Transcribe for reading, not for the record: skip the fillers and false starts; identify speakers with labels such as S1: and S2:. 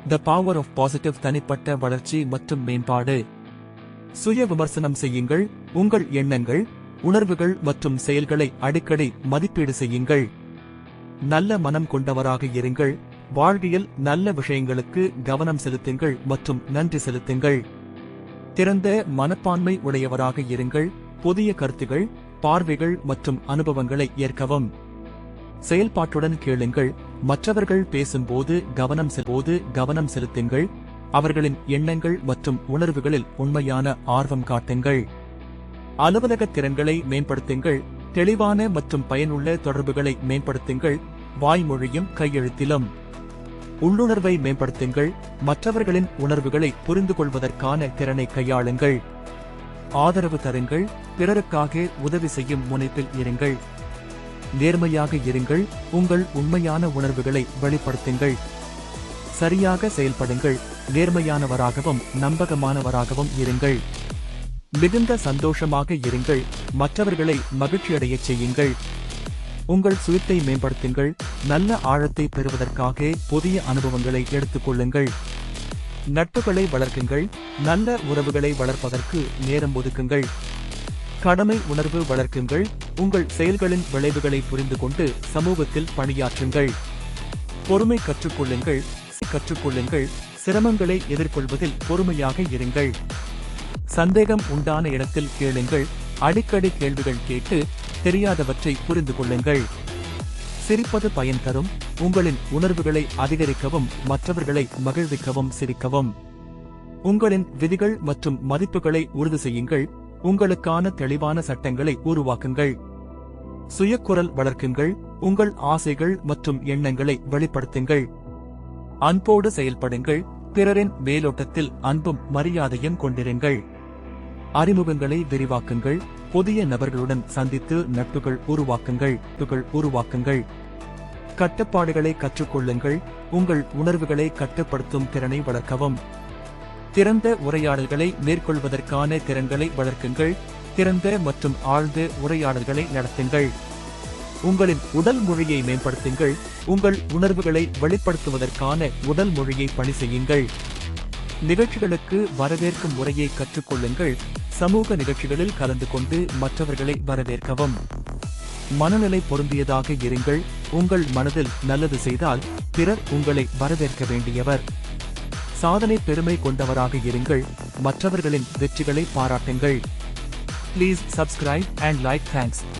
S1: The power of positive தனிப்பட்ட வளர்ச்சி மற்றும் மேம்பாடு. சுய விமர்சனம் செய்யுங்கள். உங்கள் எண்ணங்கள், உணர்வுகள் மற்றும் செயல்களை அடிக்கடி மதிப்பீடு செய்யுங்கள். நல்ல மனம் கொண்டவராக இருங்கள். வாழ்க்கையில் நல்ல விஷயங்களுக்கு கவனம் செலுத்துங்கள் மற்றும் நன்றி செலுத்துங்கள். திறந்த மனப்பான்மை உடையவராக இருங்கள். புதிய கருத்துகள், பார்வைகள் மற்றும் அனுபவங்களை ஏற்கவும். செயல்பாட்டுடன் கேளுங்கள். மற்றவர்கள் பேசும்போது கவனம் செலுத்துங்கள். அவர்களின் எண்ணங்கள் மற்றும் உணர்வுகளில் உண்மையான ஆர்வம் காட்டுங்கள். அலுவலக திறன்களை மேம்படுத்துங்கள். தெளிவான மற்றும் பயனுள்ள தொடர்புகளை மேம்படுத்துங்கள். வாய்மொழியும் கையெழுத்திலும். உள்ளுணர்வை மேம்படுத்துங்கள். மற்றவர்களின் உணர்வுகளை புரிந்து கொள்வதற்கான திறனை கையாளுங்கள். ஆதரவு தருங்கள். பிறருக்காக உதவி செய்யும் முனைப்பில் இருங்கள். நேர்மையாக இருங்கள். உங்கள் உண்மையான உணர்வுகளை வெளிப்படுத்துங்கள். சரியாக செயல்படுங்கள். நேர்மையானவராகவும் நம்பகமானவராகவும் இருங்கள். மிகுந்த சந்தோஷமாக இருங்கள். மற்றவர்களை மகிழ்ச்சியடையச் செய்யுங்கள். உங்கள் சுயத்தை மேம்படுத்துங்கள். நல்ல ஆழத்தை பெறுவதற்காக புதிய அனுபவங்களை எடுத்துக் கொள்ளுங்கள். நட்புகளை வளர்க்குங்கள். நல்ல உறவுகளை வளர்ப்பதற்கு நேரம் ஒதுக்குங்கள். கடமை உணர்வு வளர்க்குங்கள். உங்கள் செயல்களின் விளைவுகளை புரிந்து கொண்டு சமூகத்தில் பணியாற்றுங்கள். பொறுமை கற்றுக்கொள்ளுங்கள். சிரமங்களை எதிர்கொள்வதில் பொறுமையாக இருங்கள். சந்தேகம் உண்டான இடத்தில் கேளுங்கள். அடிக்கடி கேள்விகள் கேட்டு தெரியாதவற்றை புரிந்து கொள்ளுங்கள். சிரிப்பது பயன் தரும். உங்களின் உணர்வுகளை அதிகரிக்கவும் மற்றவர்களை மகிழ்விக்கவும் சிரிக்கவும். உங்களின் விதிகள் மற்றும் மதிப்புகளை உறுதி செய்யுங்கள். உங்களுக்கான தெளிவான சட்டங்களை உருவாக்குங்கள். சுயக்குரல் வளர்க்குங்கள். உங்கள் ஆசைகள் மற்றும் எண்ணங்களை வெளிப்படுத்துங்கள். அன்போடு செயல்படுங்கள். பிறரின் மேலோட்டத்தில் அன்பும் மரியாதையும் கொண்டிருங்கள். அறிமுகங்களை விரிவாக்குங்கள். புதிய நபர்களுடன் சந்தித்து நட்புகள் உருவாக்குங்கள். கட்டுப்பாடுகளை கற்றுக்கொள்ளுங்கள். உங்கள் உணர்வுகளை கட்டுப்படுத்தும் திறனை வளர்க்கவும். திறந்த உரையாடல்களை மேற்கொள்வதற்கான திறன்களை வளர்க்குங்கள். திறந்த மற்றும் ஆழ்ந்த உரையாடல்களை நடத்துங்கள். உங்களின் உடல் மொழியை மேம்படுத்துங்கள். உங்கள் உணர்வுகளை வெளிப்படுத்துவதற்கான உடல் மொழியை பணி செய்யுங்கள். நிகழ்ச்சிகளுக்கு வரவேற்கும் முறையை கற்றுக்கொள்ளுங்கள். சமூக நிகழ்ச்சிகளில் கலந்து கொண்டு மற்றவர்களை வரவேற்கவும். மனநிலை பொருந்தியதாக இருங்கள். உங்கள் மனதில் நல்லது செய்தால் பிறர் உங்களை வரவேற்க வேண்டியவர். சாதனை பெருமை கொண்டவராக இருங்கள். மற்றவர்களின் வெற்றிகளை பாராட்டுங்கள். Please subscribe and like. Thanks.